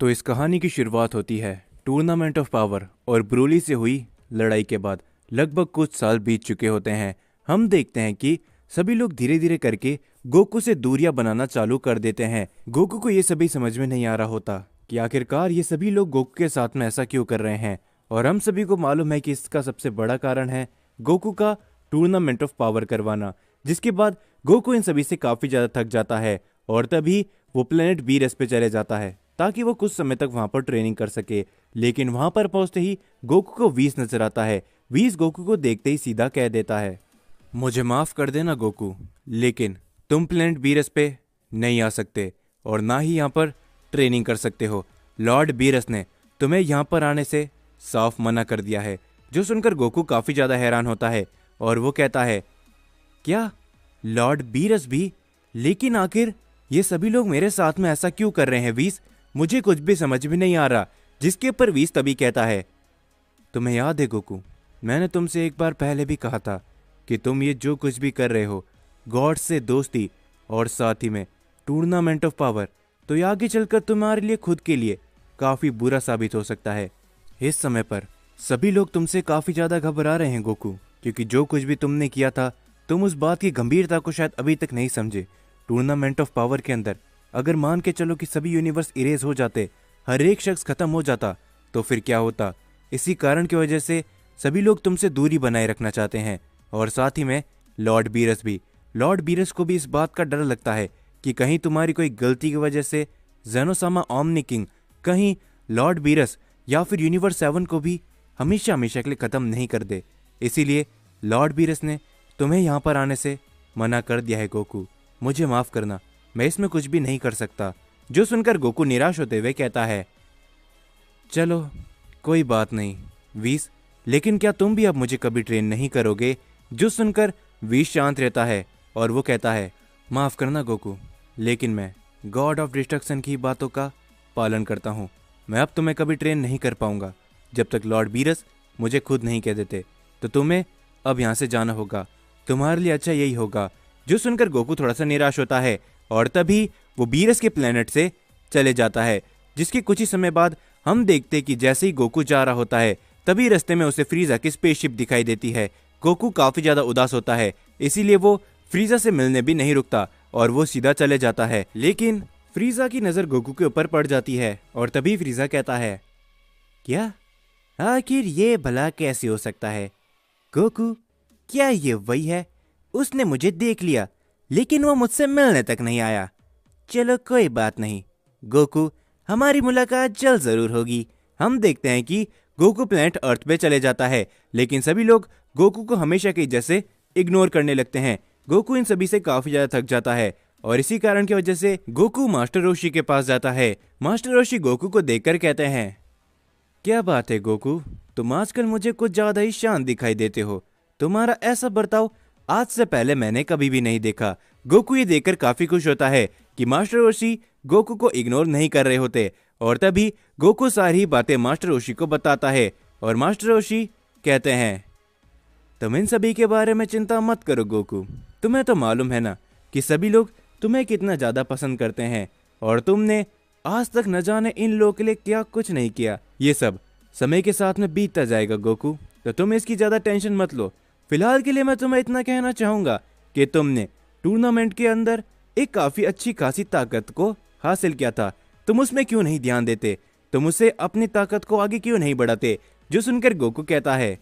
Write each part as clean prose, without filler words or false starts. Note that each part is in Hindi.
तो इस कहानी की शुरुआत होती है टूर्नामेंट ऑफ पावर और ब्रोली से हुई लड़ाई के बाद। लगभग कुछ साल बीत चुके होते हैं। हम देखते हैं कि सभी लोग धीरे धीरे करके गोकू से दूरियां बनाना चालू कर देते हैं। गोकू को ये सभी समझ में नहीं आ रहा होता कि आखिरकार ये सभी लोग गोकू के साथ में ऐसा क्यों कर रहे हैं। और हम सभी को मालूम है कि इसका सबसे बड़ा कारण है गोकू का टूर्नामेंट ऑफ पावर करवाना, जिसके बाद गोकू इन सभी से काफी ज्यादा थक जाता है और तभी वो प्लेनेट बीरस पे चले जाता है ताकि वो कुछ समय तक वहां पर ट्रेनिंग कर सके। लेकिन वहां पर पहुंचते ही गोकू को वीस नजर आता है। वीस गोकू को देखते ही सीधा कह देता है, मुझे माफ कर देना गोकू, लेकिन तुम प्लेनेट बीरस पे नहीं आ सकते और ना ही यहाँ पर ट्रेनिंग कर सकते हो। लॉर्ड बीरस ने तुम्हें यहाँ पर आने से साफ मना कर दिया है। जो सुनकर गोकू काफी ज्यादा हैरान होता है और वो कहता है, क्या लॉर्ड बीरस भी? लेकिन आखिर ये सभी लोग मेरे साथ में ऐसा क्यों कर रहे हैं वीस? मुझे कुछ भी समझ में नहीं आ रहा। जिसके ऊपर वीस तभी कहता है, तुम्हें याद है गोकू, मैंने तुमसे एक बार पहले भी कहा था कि तुम ये जो कुछ भी कर रहे हो, गॉड से दोस्ती और साथ ही में टूर्नामेंट ऑफ पावर, तो ये आगे चलकर तुम्हारे लिए खुद के लिए काफी बुरा साबित हो सकता है। इस समय पर सभी लोग तुमसे काफी ज्यादा घबरा रहे हैं गोकू, क्योंकि जो कुछ भी तुमने किया था तुम उस बात की गंभीरता को शायद अभी तक नहीं समझे। टूर्नामेंट ऑफ पावर के अंदर अगर मान के चलो कि सभी यूनिवर्स इरेज हो जाते, हर एक शख्स खत्म हो जाता, तो फिर क्या होता? इसी कारण की वजह से सभी लोग तुमसे दूरी बनाए रखना चाहते हैं। और साथ ही में लॉर्ड बीरस भी। लॉर्ड बीरस को भी इस बात का डर लगता है कि कहीं तुम्हारी कोई गलती की वजह से जेनोसामा ओमनी किंग कहीं लॉर्ड बीरस या फिर यूनिवर्स 7 को भी हमेशा हमेशा के लिए खत्म नहीं कर दे। इसीलिए लॉर्ड बीरस ने तुम्हें यहाँ पर आने से मना कर दिया है गोकू। मुझे माफ करना, मैं इसमें कुछ भी नहीं कर सकता। जो सुनकर गोकू निराश होते हुए कहता है, चलो कोई बात नहीं वीस, लेकिन क्या तुम भी अब मुझे कभी ट्रेन नहीं करोगे? जो सुनकर वीस शांत रहता है और वो कहता है, माफ करना गोकू, लेकिन मैं गॉड ऑफ डिस्ट्रक्शन की बातों का पालन करता हूँ। मैं अब तुम्हें कभी ट्रेन नहीं कर पाऊंगा जब तक लॉर्ड बीरस मुझे खुद नहीं कह देते। तो तुम्हें अब यहाँ से जाना होगा, तुम्हारे लिए अच्छा यही होगा। जो सुनकर गोकू थोड़ा सा निराश होता है और तभी वो बीरस के प्लेनेट से चले जाता है। जिसके कुछ ही समय बाद हम देखते कि जैसे ही गोकू जा रहा होता है तभी रास्ते में उसे फ्रीजा की स्पेसशिप दिखाई देती है। गोकू काफी ज्यादा उदास होता है, इसीलिए वो फ्रीजा से मिलने भी नहीं रुकता और वो सीधा चले जाता है। लेकिन फ्रीजा की नजर गोकू के ऊपर पड़ जाती है और तभी फ्रीजा कहता है, क्या? आखिर ये भला कैसे हो सकता है? गोकू, क्या ये वही है? उसने मुझे देख लिया लेकिन वो मुझसे मिलने तक नहीं आया। चलो कोई बात नहीं गोकू, हमारी मुलाकात जल्द जरूर होगी। हम देखते हैं कि गोकू प्लैनेट अर्थ पे चले जाता है, लेकिन सभी लोग गोकू को हमेशा की जैसे इग्नोर करने लगते हैं। गोकू इन सभी से काफी ज्यादा थक जाता है और इसी कारण की वजह से गोकू मास्टर रोशी के पास जाता है। मास्टर रोशी गोकू को देखकर कहते हैं, क्या बात है गोकू, तुम आजकल मुझे कुछ ज्यादा ही शांत दिखाई देते हो। तुम्हारा ऐसा बर्ताव आज से पहले मैंने कभी भी नहीं देखा। गोकू ये देखकर काफी खुश होता है कि मास्टर रोशी गोकू को इग्नोर नहीं कर रहे होते और तभी गोकू सारी बातें मास्टर रोशी को बताता है और मास्टर रोशी कहते हैं, तुम इन सभी के बारे में चिंता मत करो गोकू, तुम्हें तो मालूम है ना कि सभी लोग तुम्हें कितना ज्यादा पसंद करते हैं और तुमने आज तक न जाने इन लोगों के लिए क्या कुछ नहीं किया। ये सब समय के साथ में बीतता जाएगा गोकू, तो तुम इसकी ज्यादा टेंशन मत लो। फिलहाल के लिए मैं तुम्हें इतना कहना चाहूंगा कि तुमने टूर्नामेंट के अंदर एक काफी अच्छी खासी ताकत को हासिल किया था, तुम उसमें क्यों नहीं ध्यान देते? तुम उसे अपनी ताकत को आगे क्यों नहीं बढ़ाते? जो सुनकर गोकू कहता है,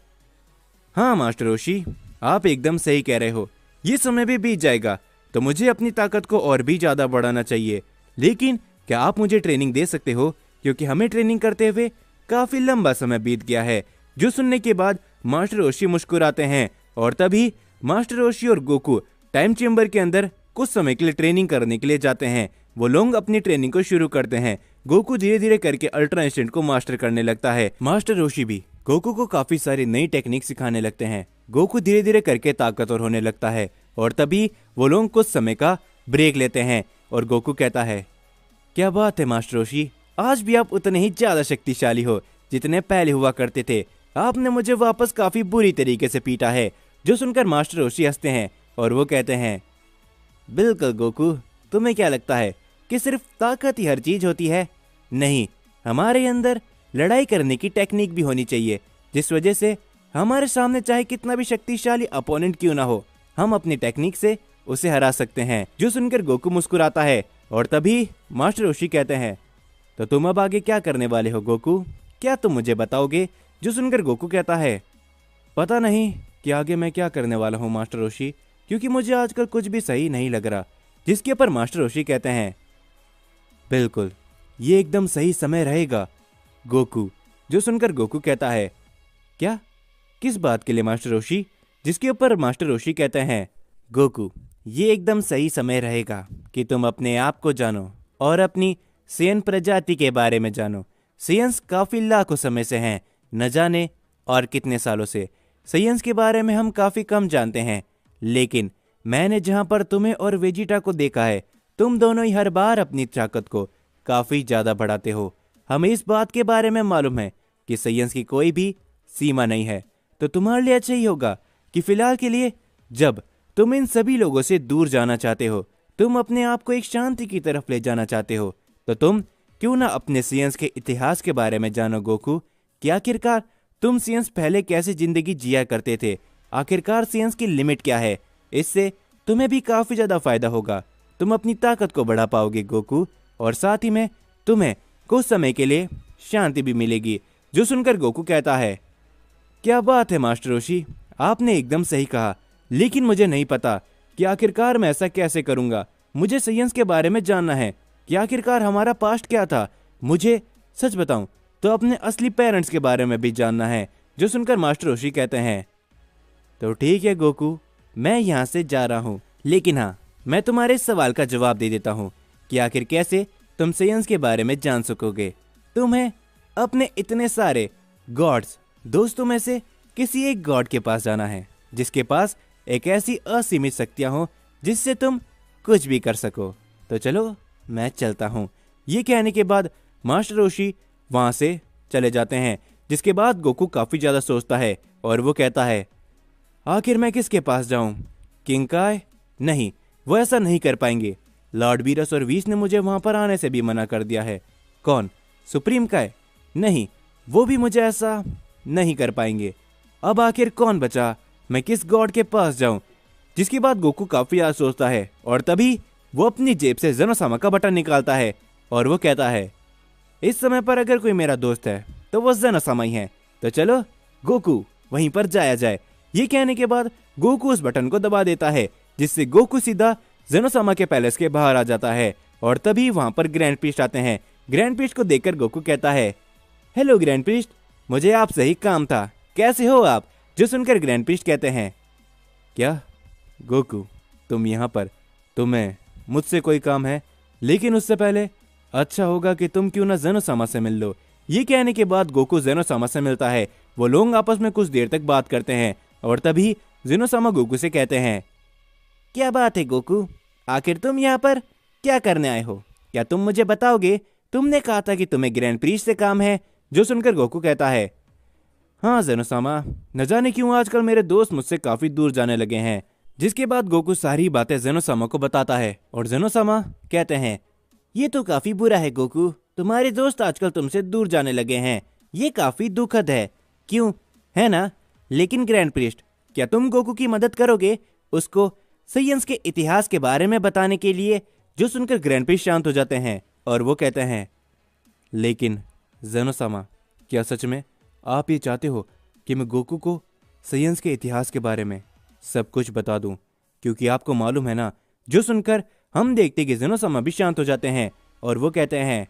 हाँ मास्टर रोशी, आप एकदम सही कह रहे हो। ये समय भी बीत जाएगा तो मुझे अपनी ताकत को और भी ज्यादा बढ़ाना चाहिए। लेकिन क्या आप मुझे ट्रेनिंग दे सकते हो? क्योंकि हमें ट्रेनिंग करते हुए काफी लंबा समय बीत गया है। जो सुनने के बाद मास्टर रोशी मुस्कुराते हैं और तभी मास्टर रोशी और गोकू टाइम चेम्बर के अंदर कुछ समय के लिए ट्रेनिंग करने के लिए जाते हैं। वो लोग अपनी ट्रेनिंग को शुरू करते हैं। गोकू धीरे धीरे करके अल्ट्रा इंस्टेंट को मास्टर करने लगता है। मास्टर रोशी भी गोकू को काफी सारी नई टेक्निक सिखाने लगते हैं। गोकू धीरे धीरे करके ताकतवर होने लगता है और तभी वो लोग कुछ समय का ब्रेक लेते हैं और गोकू कहता है, क्या बात है मास्टर रोशी, आज भी आप उतने ही ज्यादा शक्तिशाली हो जितने पहले हुआ करते थे। आपने मुझे वापस काफी बुरी तरीके से पीटा है। जो सुनकर मास्टर रोशी हंसते हैं और वो कहते हैं, बिल्कुल गोकू, तुम्हें क्या लगता है कि सिर्फ ताकत ही हर चीज होती है? नहीं, हमारे अंदर लड़ाई करने की टेक्निक भी होनी चाहिए, जिस वजह से हमारे सामने चाहे कितना भी शक्तिशाली अपोनेंट क्यों ना हो, हम अपनी टेक्निक से उसे हरा सकते हैं। जो सुनकर गोकू मुस्कुराता है और तभी मास्टर रोशी कहते हैं, तो तुम अब आगे क्या करने वाले हो गोकू, क्या तुम मुझे बताओगे? जो सुनकर गोकू कहता है, पता नहीं कि आगे मैं क्या करने वाला हूँ मास्टर रोशी, क्योंकि मुझे आजकल कुछ भी सही नहीं लग रहा। जिसके ऊपर मास्टर रोशी कहते हैं, बिल्कुल ये एकदम सही समय रहेगा गोकू। जो सुनकर गोकू कहता है, क्या, किस बात के लिए मास्टर रोशी? जिसके ऊपर मास्टर रोशी कहते हैं, गोकू ये एकदम सही समय रहेगा कि तुम अपने आप को जानो और अपनी सेयन प्रजाति के बारे में जानो। सेयन्स काफी लाखों समय से हैं, न जाने और कितने सालों से। सेयन्स के बारे में हम काफी कम जानते हैं, लेकिन मैंने जहां पर तुम्हें और वेजिटा को देखा है, तुम दोनों ही हर बार अपनी ताकत को काफी ज्यादा बढ़ाते हो। हमें इस बात के बारे में मालूम है कि सेयन्स की कोई भी सीमा नहीं है, तो तुम्हारे लिए अच्छा ही होगा कि फिलहाल के लिए, जब तुम इन सभी लोगों से दूर जाना चाहते हो, तुम अपने आप को एक शांति की तरफ ले जाना चाहते हो, तो तुम क्यों ना अपने सेयन्स के इतिहास के बारे में जानो गोकू। कि आखिरकार तुम सेयन्स पहले कैसे जिंदगी जिया करते थे, आखिरकार सेयन्स की लिमिट क्या है। इससे तुम्हें भी काफी ज्यादा फायदा होगा, तुम अपनी ताकत को बढ़ा पाओगे गोकू, और साथ ही में तुम्हें कुछ समय के लिए शांति भी मिलेगी। जो सुनकर गोकू कहता है, क्या बात है मास्टर रोशी, आपने एकदम सही कहा, लेकिन मुझे नहीं पता कि आखिरकार मैं ऐसा कैसे करूंगा। मुझे सेयन्स के बारे में जानना है कि आखिरकार हमारा पास्ट क्या था। मुझे सच बताऊं तो अपने असली पेरेंट्स के बारे में भी जानना है। जो सुनकर मास्टर रोशी कहते हैं, तो ठीक है गोकू, मैं यहाँ से जा रहा हूँ, लेकिन हाँ, मैं तुम्हारे सवाल का जवाब दे देता हूँ कि आखिर कैसे तुम सेयन्स के बारे में जान सकोगे। तुम्हें अपने इतने सारे गॉड्स दोस्तों में से किसी एक गॉड के पास जाना है, जिसके पास एक ऐसी असीमित शक्तियां हो जिससे तुम कुछ भी कर सको। तो चलो मैं चलता हूँ। ये कहने के बाद मास्टर रोशी वहां से चले जाते हैं, जिसके बाद गोकू काफी ज्यादा सोचता है और वो कहता है, आखिर मैं किसके पास जाऊं? किंग काय? नहीं, वो ऐसा नहीं कर पाएंगे। लॉर्ड बीरस और वीस ने मुझे वहां पर आने से भी मना कर दिया है। कौन? सुप्रीम काय? नहीं, वो भी मुझे ऐसा नहीं कर पाएंगे। अब आखिर कौन बचा? मैं किस गॉड के पास जाऊं? जिसके बाद गोकू काफी ज्यादा सोचता है और तभी वो अपनी जेब से ज़ेनोसामा का बटन निकालता है और वो कहता है, इस समय पर अगर कोई मेरा दोस्त है तो वो ज़ेनोसामा ही है, तो चलो गोकू वहीं पर जाया जाए। ये कहने के बाद गोकू उस बटन को दबा देता है, जिससे गोकू सीधा ज़ेनोसामा के पैलेस के बाहर आ जाता है और तभी वहां पर ग्रैंड प्रीस्ट आते हैं। ग्रैंड प्रीस्ट को देखकर गोकू कहता है, हेलो ग्रैंड प्रीस्ट, मुझे आपसे ही काम था, कैसे हो आप? जो सुनकर ग्रैंड प्रीस्ट कहते हैं, क्या गोकू तुम यहाँ पर, तुम्हें मुझसे कोई काम है? लेकिन उससे पहले अच्छा होगा कि तुम क्यों ना ज़ेनोसामा से मिल लो। ये कहने के बाद गोकू ज़ेनोसामा से मिलता है। वो लोग आपस में कुछ देर तक बात करते हैं और तभी ज़ेनोसामा गोकू से कहते हैं, क्या बात है गोकू, आखिर तुम यहाँ पर क्या करने आए हो? क्या तुम मुझे बताओगे? तुमने कहा था कि तुम्हें ग्रैंड प्रीस्ट से काम है। जो सुनकर गोकू कहता है, हाँ ज़ेनोसामा, न जाने क्यों आजकल मेरे दोस्त मुझसे काफी दूर जाने लगे हैं। जिसके बाद गोकू सारी बातें ज़ेनोसामा को बताता है और ज़ेनोसामा कहते हैं, ये तो काफी बुरा है गोकू, तुम्हारे दोस्त आजकल तुमसे दूर जाने लगे हैं, ये काफी दुखद है, क्यों, है ना? लेकिन ग्रैंड प्रीस्ट, क्या तुम गोकू की मदद करोगे उसको सेयन्स के इतिहास के बारे में बताने के लिए? जो सुनकर ग्रैंड प्रीस्ट शांत हो जाते हैं और वो कहते हैं, लेकिन ज़ेनोसामा, क्या सच में आप ये चाहते हो कि मैं गोकू को सेयन्स के इतिहास के बारे में सब कुछ बता दूं? क्योंकि आपको मालूम है ना। जो सुनकर हम देखते कि ज़ेनोसामा भी शांत हो जाते हैं और वो कहते हैं,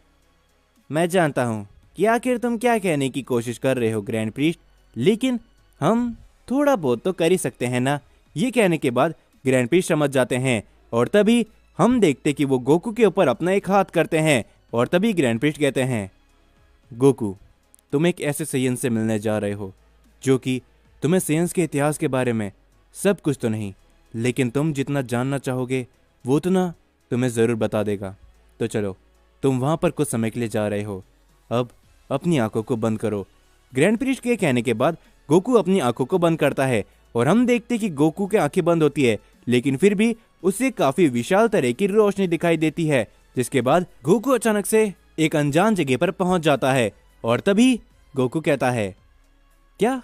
मैं जानता हूं कि आखिर तुम क्या कहने की कोशिश कर रहे हो ग्रैंड प्रीस्ट, लेकिन हम थोड़ा बहुत तो कर ही सकते हैं ना। ये कहने के बाद ग्रैंड प्रीस्ट समझ जाते हैं और तभी हम देखते कि वो गोकू के ऊपर अपना एक हाथ करते हैं और तभी ग्रैंड प्रीस्ट कहते हैं, गोकू तुम एक ऐसे सेयन्स से मिलने जा रहे हो जो कि तुम्हें सेयन्स के इतिहास के बारे में सब कुछ तो नहीं, लेकिन तुम जितना जानना चाहोगे वो उतना तुम्हें ज़रूर बता देगा। तो चलो, तुम वहाँ पर कुछ समय के लिए जा रहे हो, अब अपनी आंखों को बंद करो। ग्रैंड प्रीस्ट के कहने के बाद गोकू अपनी आंखों को बंद करता है और हम देखते कि गोकू की आंखें बंद होती है, लेकिन फिर भी उसे काफी विशाल तरह की रोशनी दिखाई देती है। जिसके बाद गोकू अचानक से एक अनजान जगह पर पहुंच जाता है और तभी गोकू कहता है, क्या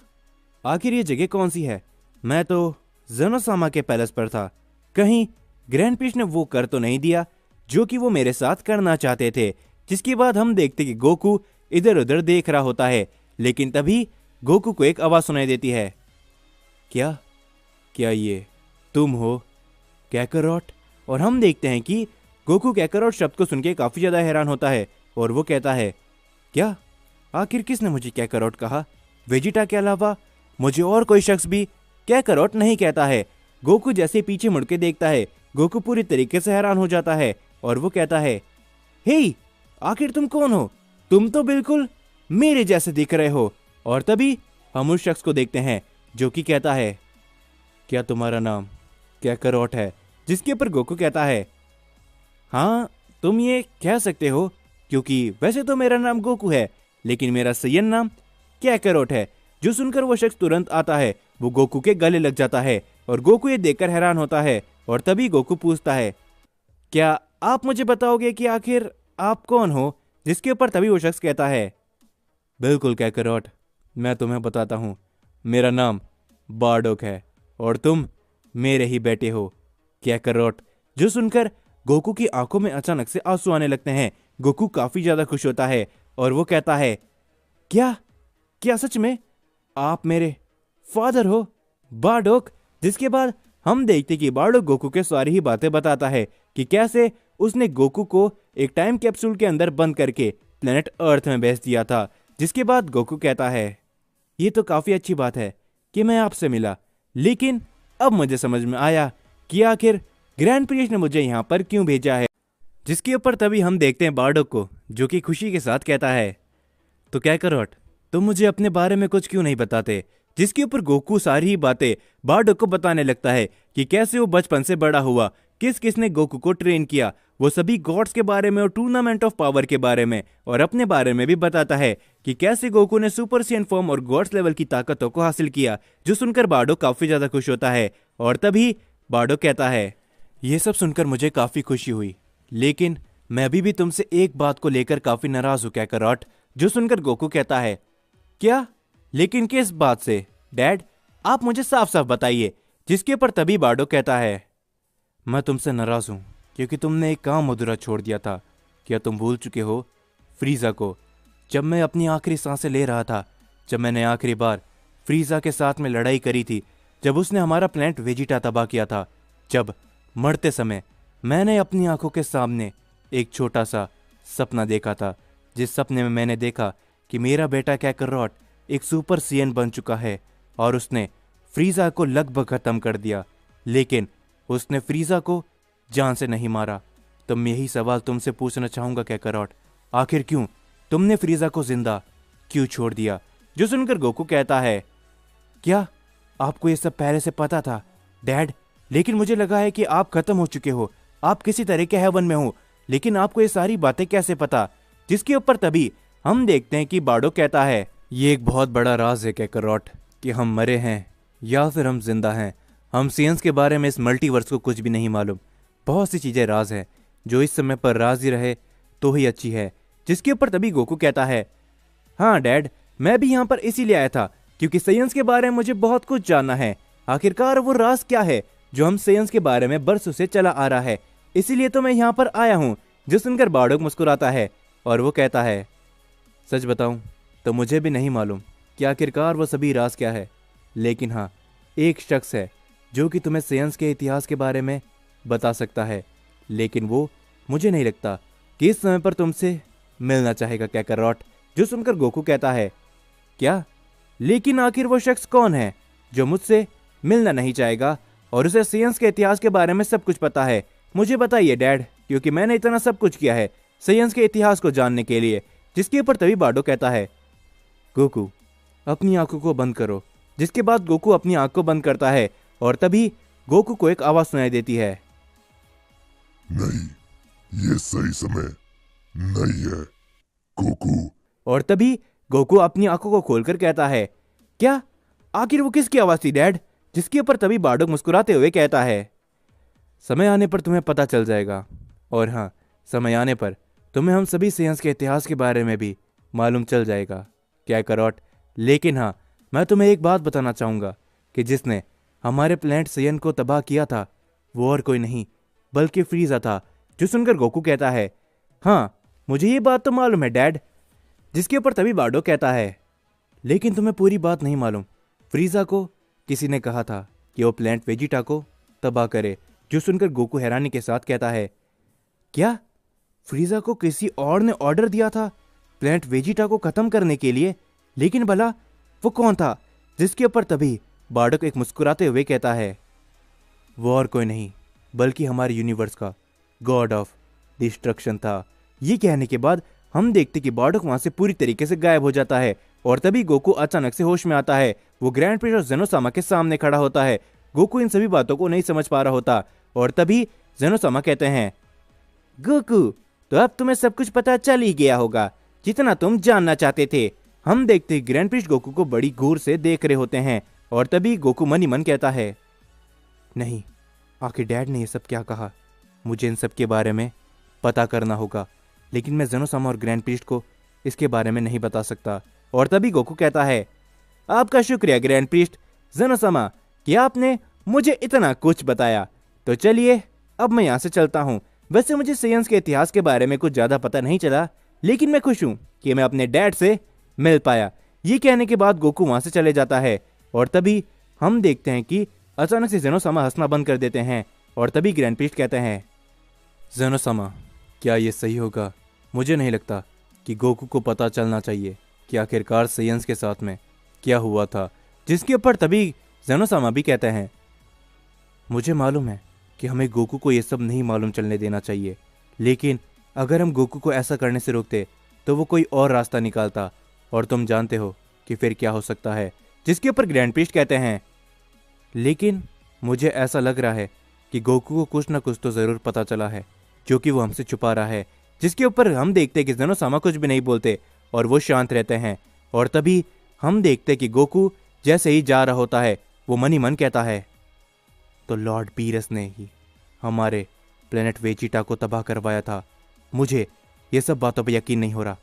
आखिर ये जगह कौन सी है? मैं तो ज़ेनोसामा के पैलेस पर था। कहीं ग्रैंड पीस ने वो कर तो नहीं दिया जो कि वो मेरे साथ करना चाहते थे। जिसके बाद हम देखते कि गोकू इधर उधर देख रहा होता है, लेकिन तभी गोकू को एक आवाज सुनाई देती है। क्या क्या ये तुम हो कैकरॉट? और हम देखते हैं कि गोकू कैकरॉट शब्द को सुनकर काफी ज्यादा हैरान होता है और वो कहता है, क्या आखिर किसने मुझे कैकरॉट कहा? वेजिटा के अलावा मुझे और कोई शख्स भी कैकरॉट नहीं कहता है। गोकू जैसे पीछे मुड़ के देखता है, गोकू पूरी तरीके से हैरान हो जाता है और वो कहता है, हे आखिर तुम कौन हो? तुम तो बिल्कुल मेरे जैसे दिख रहे हो। और तभी हम उस शख्स को देखते हैं जो कि कहता है, क्या तुम्हारा नाम कैकरॉट है? जिसके ऊपर गोकू कहता है, हाँ तुम ये कह सकते हो, क्योंकि वैसे तो मेरा नाम गोकू है लेकिन मेरा सही नाम कैकरॉट है। जो सुनकर वो शख्स तुरंत आता है, वो गोकू के गले लग जाता है और गोकू ये देखकर हैरान होता है। और तभी गोकू पूछता है, क्या आप मुझे बताओगे कि आखिर आप कौन हो? जिसके ऊपर तभी वो शख्स कहता है, बिल्कुल कैकरॉट, मैं तुम्हें बताता हूँ। मेरा नाम बार्डोक है और तुम मेरे ही बेटे हो कैकरॉट। जो सुनकर गोकू की आंखों में अचानक से आंसू आने लगते हैं। गोकू काफी ज्यादा खुश होता है और वो कहता है, क्या क्या सच में आप मेरे फादर हो बार्डोक? जिसके बाद हम देखते कि बार्डोक गोकू के सारी ही बातें बताता है कि कैसे उसने गोकू को एक टाइम कैप्सूल के अंदर बंद करके प्लेनेट अर्थ में भेज दिया था। जिसके बाद गोकू कहता है, ये तो काफी अच्छी बात है कि मैं आपसे मिला, लेकिन अब मुझे समझ में आया कि आखिर ग्रैंड प्रिंस ने मुझे यहाँ पर क्यों भेजा है। जिसके ऊपर तभी हम देखते हैं बार्डोक को, जो कि खुशी के साथ कहता है, तो कैकरॉट तुम मुझे अपने बारे में कुछ क्यों नहीं बताते? जिसके ऊपर गोकू सारी ही बातें बार्डोक को बताने लगता है कि कैसे वो बचपन से बड़ा हुआ, किस किसने गोकू को ट्रेन किया, वो सभी गॉड्स के बारे में और टूर्नामेंट ऑफ पावर के बारे में और अपने बारे में भी बताता है कि कैसे गोकू ने सुपर सैयन फॉर्म और गॉड्स लेवल की ताकतों को हासिल किया। जो सुनकर बार्डोक काफी ज्यादा खुश होता है और तभी बार्डोक कहता है, ये सब सुनकर मुझे काफी खुशी हुई, लेकिन मैं अभी भी तुमसे एक बात को लेकर काफी नाराज हूं कैकरॉट। जो सुनकर गोकू कहता है, क्या? लेकिन किस बात से डैड? आप मुझे साफ साफ बताइए। जिसके ऊपर तभी बार्डोक कहता है, मैं तुमसे नाराज हूं क्योंकि तुमने एक काम अधूरा छोड़ दिया था। क्या तुम भूल चुके हो फ्रीजा को? जब मैं अपनी आखिरी सांसें ले रहा था, जब मैंने आखिरी बार फ्रीजा के साथ में लड़ाई करी थी, जब उसने हमारा प्लेनेट वेजिटा तबाह किया था, जब मरते समय मैंने अपनी आंखों के सामने एक छोटा सा सपना देखा था, जिस सपने में मैंने देखा कि मेरा बेटा कैकरॉट एक सुपर सैयन बन चुका है और उसने फ्रीजा को लगभग खत्म कर दिया, लेकिन उसने फ्रीजा को जान से नहीं मारा। तो मैं यही सवाल तुमसे पूछना चाहूंगा कैकरॉट, आखिर क्यों तुमने फ्रीजा को जिंदा क्यों छोड़ दिया? जो सुनकर गोकू कहता है, क्या आपको ये सब पहले से पता था डैड? लेकिन मुझे लगा है कि आप खत्म हो चुके हो, आप किसी तरह के हेवन में हो, लेकिन आपको ये सारी बातें कैसे पता? जिसके ऊपर तभी हम देखते हैं कि बार्डोक कहता है, ये एक बहुत बड़ा राज है कैकरॉट कि हम मरे हैं या फिर हम जिंदा हैं। हम सेयंस के बारे में इस मल्टीवर्स को कुछ भी नहीं मालूम। बहुत सी चीजें राज है, जो इस समय पर राज ही रहे तो ही अच्छी है। जिसके ऊपर तभी गोकू कहता है, हाँ डैड, मैं भी यहाँ पर इसीलिए आया था क्योंकि सेयंस के बारे में मुझे बहुत कुछ जानना है। आखिरकार वो राज क्या है जो हम सेयंस के बारे में बरसों से चला आ रहा है, इसीलिए तो मैं यहाँ पर आया हूँ। जो सुनकर बार्डोक मुस्कुराता है और वो कहता है, सच बताऊं तो मुझे भी नहीं मालूम कि आखिरकार वो सभी राज क्या है, लेकिन हाँ एक शख्स है जो कि तुम्हें सेयंस के इतिहास के बारे में बता सकता है, लेकिन वो मुझे नहीं लगता कि इस समय पर तुमसे मिलना चाहेगा कैकरॉट। जो सुनकर गोकू कहता है, क्या? लेकिन आखिर वो शख्स कौन है जो मुझसे मिलना नहीं चाहेगा और उसे सेयंस के इतिहास के बारे में सब कुछ पता है? मुझे बताइए डैड, क्योंकि मैंने इतना सब कुछ किया है सेयंस के इतिहास को जानने के लिए। जिसके ऊपर तभी बार्डोक कहता है, गोकू अपनी आंखों को बंद करो। जिसके बाद गोकू अपनी आंख को बंद करता है और तभी गोकू को एक आवाज सुनाई देती है, नहीं, ये सही समय नहीं है गोकू। और तभी गोकू अपनी आंखों को खोलकर कहता है, क्या? आखिर वो किसकी आवाज थी डैड? जिसके ऊपर तभी बार्डोक मुस्कुराते हुए कहता है, समय आने पर तुम्हें पता चल जाएगा, और हाँ समय आने पर तुम्हें हम सभी सेयन्स के इतिहास के बारे में भी मालूम चल जाएगा क्या करोट। लेकिन हाँ, मैं तुम्हें एक बात बताना चाहूँगा कि जिसने हमारे प्लेनेट सेयन को तबाह किया था वो और कोई नहीं बल्कि फ्रीजा था। जो सुनकर गोकू कहता है, हाँ मुझे ये बात तो मालूम है डैड। जिसके ऊपर तभी बार्डो कहता है, लेकिन तुम्हें पूरी बात नहीं मालूम। फ्रीजा को किसी ने कहा था कि वो प्लेनेट वेजिटा को तबाह करे। जो सुनकर गोकू हैरानी के साथ कहता है, क्या फ्रीजा को किसी और ने ऑर्डर दिया था प्लेनेट वेजिटा को खत्म करने के लिए? लेकिन भला वो कौन था? जिसके ऊपर तभी बार्डो एक मुस्कुराते हुए कहता है, वो और कोई नहीं बल्कि हमारे यूनिवर्स का गॉड ऑफ डिस्ट्रक्शन था। ये कहने के बाद हम देखते कि बार्डोक वहां से पूरी तरीके से गायब हो जाता है और तभी गोकू अचानक से होश में आता है। वो ग्रैंड प्रिंस और जेनोसामा के सामने खड़ा होता है। गोकू इन सभी बातों को नहीं समझ पा रहा होता और तभी जेनोसामा कहते हैं, गोकू तो अब तुम्हें सब कुछ पता चल ही गया होगा जितना तुम जानना चाहते थे। हम देखते ही ग्रैंड प्रिंस गोकू को बड़ी घूर से देख रहे होते हैं और तभी गोकू मन ही मन कहता है, नहीं आखिर डैड ने ये सब क्या कहा? मुझे इन सब के बारे में पता करना होगा, लेकिन मैं जेनोसामा और ग्रैंड प्रीस्ट को इसके बारे में नहीं बता सकता। और तभी गोकू कहता है, आपका शुक्रिया ग्रैंड प्रीस्ट जेनोसामा कि आपने मुझे इतना कुछ बताया। तो चलिए अब मैं यहाँ से चलता हूँ। वैसे मुझे सेयन्स के इतिहास के बारे में कुछ ज्यादा पता नहीं चला, लेकिन मैं खुश हूँ कि मैं अपने डैड से मिल पाया। ये कहने के बाद गोकू वहां से चले जाता है और तभी हम देखते हैं कि अचानक से जेनोसामा हंसना बंद कर देते हैं और तभी ग्रैंड प्रीस्ट कहते हैं, जेनोसामा क्या ये सही होगा? मुझे नहीं लगता कि गोकू को पता चलना चाहिए कि आखिरकार सेयन्स के साथ में क्या हुआ था। जिसके ऊपर तभी जेनोसामा भी कहते हैं, मुझे मालूम है कि हमें गोकू को ये सब नहीं मालूम चलने देना चाहिए, लेकिन अगर हम गोकू को ऐसा करने से रोकते तो वो कोई और रास्ता निकालता और तुम जानते हो कि फिर क्या हो सकता है। जिसके ऊपर ग्रैंड प्रीस्ट कहते हैं, लेकिन मुझे ऐसा लग रहा है कि गोकू को कुछ ना कुछ तो जरूर पता चला है जो कि वो हमसे छुपा रहा है। जिसके ऊपर हम देखते कि जेनोसामा कुछ भी नहीं बोलते और वो शांत रहते हैं और तभी हम देखते कि गोकू जैसे ही जा रहा होता है वो मन ही मन कहता है, तो लॉर्ड बीरस ने ही हमारे प्लेनेट वेजिटा को तबाह करवाया था। मुझे ये सब बातों पर यकीन नहीं हो रहा,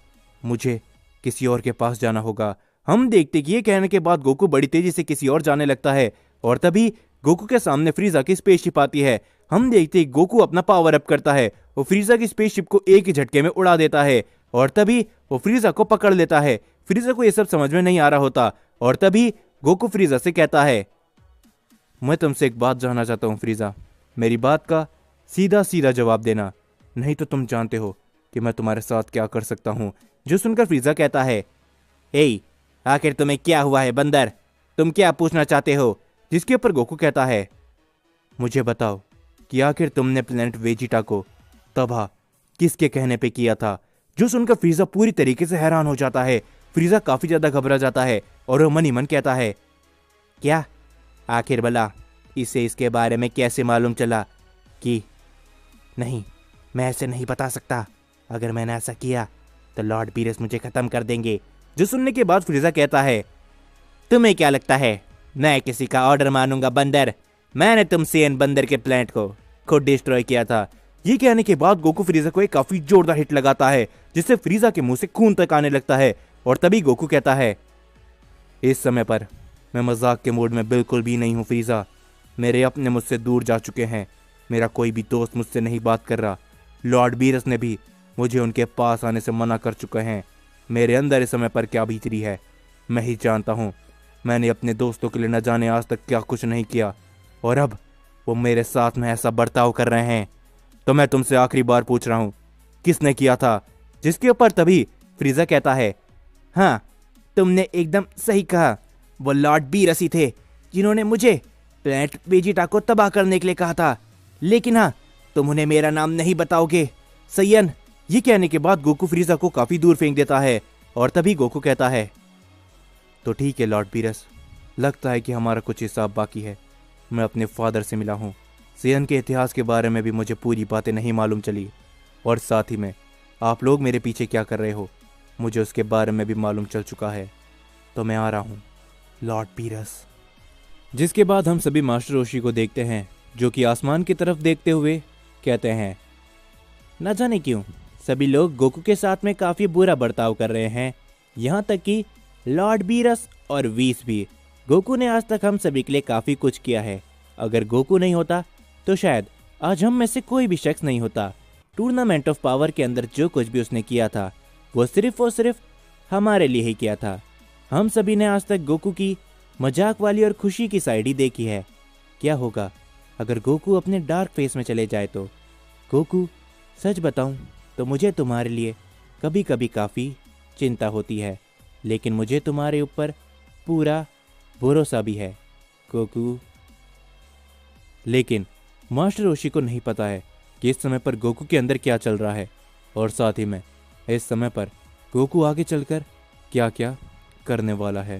मुझे किसी और के पास जाना होगा। हम देखते कि ये कहने के बाद गोकू बड़ी तेजी से किसी और जाने लगता है और तभी गोकू के सामने फ्रीजा की स्पेसशिप आती है। हम देखते गोकू अपना पावर अप करता है, वो फ्रीजा की स्पेसशिप को एक ही झटके में उड़ा देता है और तभी वो फ्रीजा को पकड़ लेता है। फ्रीजा को ये सब समझ में नहीं आ रहा होता और तभी गोकू फ्रीजा से कहता है, मैं तुमसे एक बात जानना चाहता हूँ फ्रीजा, मेरी बात का सीधा सीधा जवाब देना, नहीं तो तुम जानते हो कि मैं तुम्हारे साथ क्या कर सकता हूँ। जो सुनकर फ्रीजा कहता है, ए आखिर तुम्हें क्या हुआ है बंदर, तुम क्या पूछना चाहते हो? जिसके ऊपर गोकू कहता है, मुझे बताओ कि आखिर तुमने प्लेनेट वेजिटा को तबाह किसके कहने पे किया था? जो सुनकर फ्रीजा पूरी तरीके से हैरान हो जाता है। फ्रीजा काफी ज्यादा घबरा जाता है और वो मन ही मन कहता है, क्या आखिर भला इसे इसके बारे में कैसे मालूम चला कि नहीं, मैं ऐसे नहीं बता सकता, अगर मैंने ऐसा किया तो लॉर्ड बीरस मुझे खत्म कर देंगे। जो सुनने के बाद फ्रीजा कहता है, तुम्हें क्या लगता है मैं किसी का ऑर्डर मानूंगा बंदर? मैंने तुम सेयन बंदर के प्लेनेट को खुद डिस्ट्रॉय किया था। ये कहने के बाद गोकू फ्रीजा को एक काफी जोरदार हिट लगाता है जिससे फ्रीजा के मुंह से खून तक आने लगता है और तभी गोकू कहता है, इस समय पर मैं मजाक के मूड में बिल्कुल भी नहीं हूँ फ्रीजा, मेरे अपने मुझसे दूर जा चुके हैं, मेरा कोई भी दोस्त मुझसे नहीं बात कर रहा, लॉर्ड बीरस ने भी मुझे उनके पास आने से मना कर चुके हैं। मेरे अंदर इस समय पर क्या बीत रही है मैं ही जानता हूँ। मैंने अपने दोस्तों के लिए न जाने आज तक क्या कुछ नहीं किया और अब वो मेरे साथ में ऐसा बर्ताव कर रहे हैं। तो मैं तुमसे आखिरी बार पूछ रहा हूँ, किसने किया था? जिसके ऊपर तभी फ्रीजा कहता है, हाँ तुमने एकदम सही कहा, वो लॉर्ड बीरस ही थे जिन्होंने मुझे प्लेनेट वेजिटा को तबाह करने के लिए कहा था, लेकिन हाँ तुम उन्हें मेरा नाम नहीं बताओगे सैयन। ये कहने के बाद गोकू फ्रीजा को काफी दूर फेंक देता है और तभी गोकू कहता है, तो ठीक है लॉर्ड बीरस, लगता है कि हमारा कुछ हिसाब बाकी है। मैं अपने फादर से मिला हूँ, सेयन के इतिहास के बारे में भी मुझे पूरी बातें नहीं मालूम चली और साथ ही में आप लोग मेरे पीछे क्या कर रहे हो मुझे उसके बारे में भी मालूम चल चुका है, तो मैं आ रहा हूँ लॉर्ड बीरस। जिसके बाद हम सभी मास्टर रोशी को देखते हैं जो कि आसमान की तरफ देखते हुए कहते हैं, न जाने क्यों सभी लोग गोकू के साथ में काफी बुरा बर्ताव कर रहे हैं, यहाँ तक कि लॉर्ड बीरस और वीस भी। गोकू ने आज तक हम सभी के लिए काफी कुछ किया है। अगर गोकू नहीं होता तो शायद आज हम में से कोई भी शख्स नहीं होता। टूर्नामेंट ऑफ पावर के अंदर जो कुछ भी उसने किया था वो सिर्फ और सिर्फ हमारे लिए ही किया था। हम सभी ने आज तक गोकू की मजाक वाली और खुशी की साइड ही देखी है। क्या होगा अगर गोकू अपने डार्क फेस में चले जाए तो? गोकू, सच बताऊं तो मुझे तुम्हारे लिए कभी कभी काफ़ी चिंता होती है, लेकिन मुझे तुम्हारे ऊपर पूरा भरोसा भी है गोकू। लेकिन मास्टर रोशी को नहीं पता है कि इस समय पर गोकू के अंदर क्या चल रहा है, और साथ ही में इस समय पर गोकू आगे चलकर क्या क्या करने वाला है।